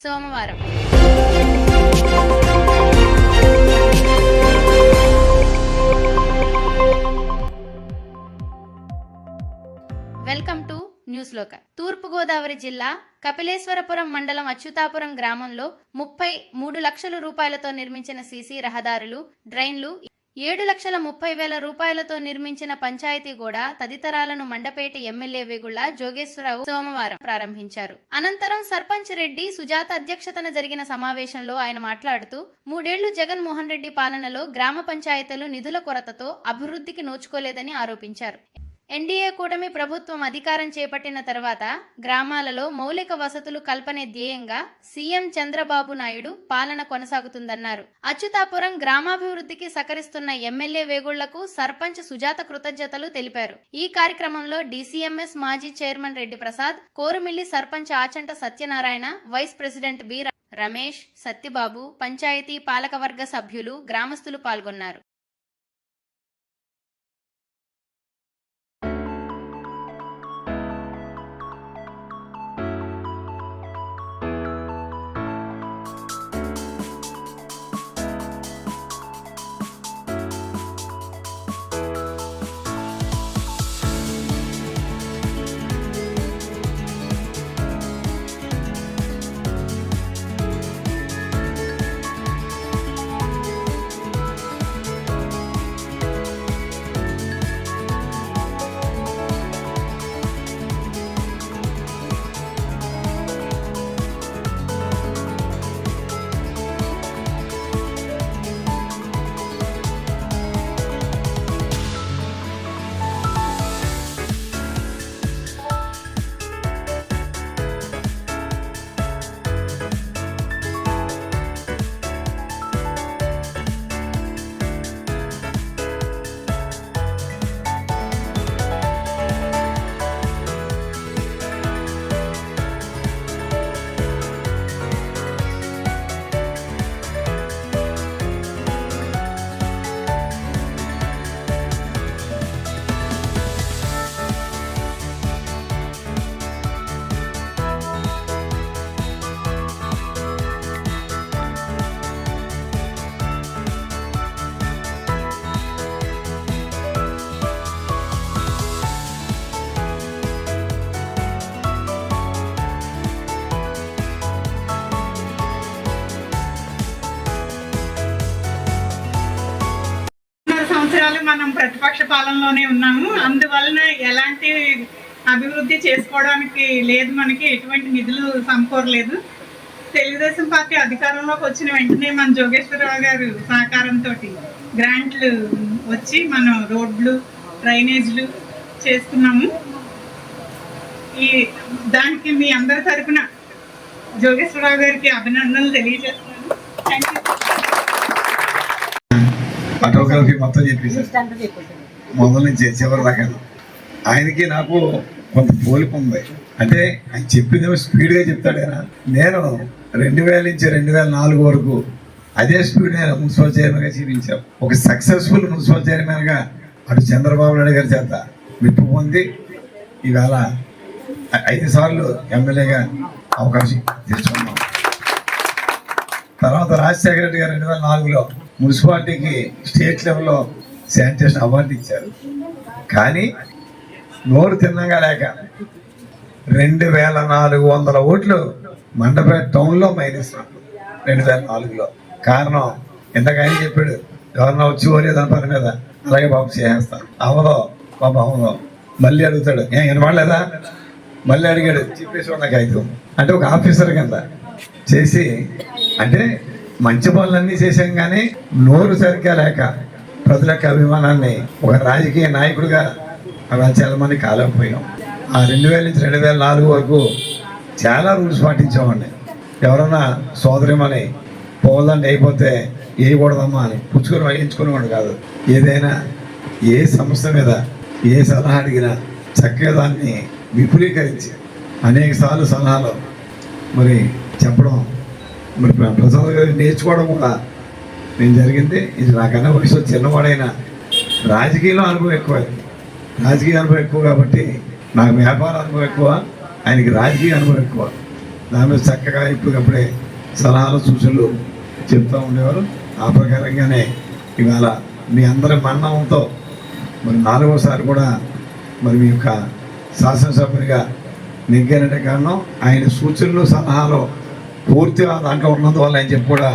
సోమవారం welcome to news లోక. తూర్పుగోదావరి జిల్లా కపిలేశ్వరపురం మండలం అచ్యుతాపురం గ్రామంలో 33 లక్షల రూపాయలతో నిర్మించిన సీసీ రహదారులు, డ్రైన్లు, 7,30,000 రూపాయలతో నిర్మించిన పంచాయతీ గోడ తదితరాలను మండపేట ఎమ్మెల్యే వేగుళ్ల జోగేశ్వరరావు సోమవారం ప్రారంభించారు. అనంతరం సర్పంచ్ రెడ్డి సుజాత అధ్యక్షతన జరిగిన సమావేశంలో ఆయన మాట్లాడుతూ 3 ఏళ్లు జగన్మోహన్ రెడ్డి పాలనలో గ్రామ పంచాయతీలు నిధుల కొరతతో అభివృద్ధికి నోచుకోలేదని ఆరోపించారు. ఎన్డీఏ కూటమి ప్రభుత్వం అధికారం చేపట్టిన తర్వాత గ్రామాలలో మౌలిక వసతులు కల్పనే ధ్యేయంగా సీఎం చంద్రబాబు నాయుడు పాలన కొనసాగుతుందన్నారు. అచ్యుతాపురం గ్రామాభివృద్ధికి సహకరిస్తున్న ఎమ్మెల్యే వేగుళ్లకు సర్పంచ్ సుజాత కృతజ్ఞతలు తెలిపారు. ఈ కార్యక్రమంలో డీసీఎంఎస్ మాజీ chairman Reddy Prasad, Korumilli sarpanch Achanta Satyanarayana, vice president B Ramesh, Satyababu, panchayat పాలకవర్గ సభ్యులు, గ్రామస్తులు పాల్గొన్నారు. మనం ప్రతిపక్ష పాలనలోనే ఉన్నాము. అందువలన ఎలాంటి అభివృద్ధి చేసుకోవడానికి లేదు, మనకి ఎటువంటి నిధులు సమకూరలేదు. తెలుగుదేశం పార్టీ అధికారంలోకి వచ్చిన వెంటనే మన జోగేశ్వరరావు గారు సహకారంతో గ్రాంట్లు వచ్చి మనం రోడ్లు, డ్రైనేజ్లు చేసుకున్నాము. దానికి మీ అందరి తరఫున జోగేశ్వరరావు గారికి అభినందనలు తెలియజేస్తున్నాను. Thank you. ఆటోగ్రఫీ మొత్తం చెప్పేసి మొదల నుంచి చివరి దాకా ఆయనకి నాకు కొంత పోలిక ఉంది. అంటే ఆయన చెప్పిందేమో స్పీడ్గా చెప్తాడు. నేను 2000 నుంచి 2004 వరకు అదే స్పీడ్ నేను మున్సిపల్ చైర్మన్గా చూపించాను. ఒక సక్సెస్ఫుల్ మున్సిపల్ చైర్మన్గా అటు చంద్రబాబు నాయుడు గారి చేత మెప్పు పొంది ఇవాళ 5 సార్లు ఎమ్మెల్యేగా అవకాశం తెచ్చుకున్నాం. తర్వాత రాజశేఖర రెడ్డి గారు 2004లో మున్సిపాలిటీకి స్టేట్ లెవెల్లో శానిటేషన్ అవార్డు ఇచ్చారు. కానీ నోరు తిన్నగా లేక 2,400 ఓట్లు మండపేట టౌన్లో మైనస్ 2004లో. కారణం ఇంతకు ఆయన చెప్పాడు, ఎవరన్నా వచ్చి ఓరేదని పని మీద అలాగే బాబు చేసేస్తాను. అవదో బాబు అవదో. మళ్ళీ అడుగుతాడు, వినపడలేదా? మళ్ళీ అడిగాడు, చెప్పేసి ఉన్న కాగితం. అంటే ఒక ఆఫీసర్ కింద చేసి, అంటే మంచి పనులన్నీ చేశాం కానీ నోరు సరిగ్గా లేక ప్రజల యొక్క అభిమానాన్ని ఒక రాజకీయ నాయకుడిగా అలా చాలా మంది కాలేకపోయాం. ఆ 2000 నుంచి 2004 వరకు చాలా రూల్స్ పాటించామండి. ఎవరన్నా సోదరిమని పోవాలంటే అయిపోతే వేయకూడదమ్మా అని పుచ్చుకొని వేయించుకునేవాడు కాదు. ఏదైనా ఏ సమస్య మీద ఏ సలహా అడిగినా చక్కగా దాన్ని విపులీకరించి అనేక సార్లు సలహాలు మరి చెప్పడం, మరి ప్రసాద్ గారు నేర్చుకోవడం కూడా నేను జరిగింది. ఇది నాకన్నా వయసు చిన్నవాడైనా రాజకీయంలో అనుభవం ఎక్కువ. రాజకీయ అనుభవం ఎక్కువ కాబట్టి నాకు వ్యాపార అనుభవం ఎక్కువ, ఆయనకి రాజకీయ అనుభవం ఎక్కువ. దాని మీద చక్కగా ఇప్పటికప్పుడే సలహాలు సూచనలు చెప్తూ ఉండేవారు. ఆ ప్రకారంగానే ఇవాళ మీ అందరి మన్ననంతో మరి 4వసారి కూడా మరి మీ యొక్క శాసనసభ్యునిగా నెగ్గారంటే కారణం ఆయన సూచనలు సలహాలు పూర్తిగా దాంట్లో ఉన్నందువల్ల అని చెప్పి కూడా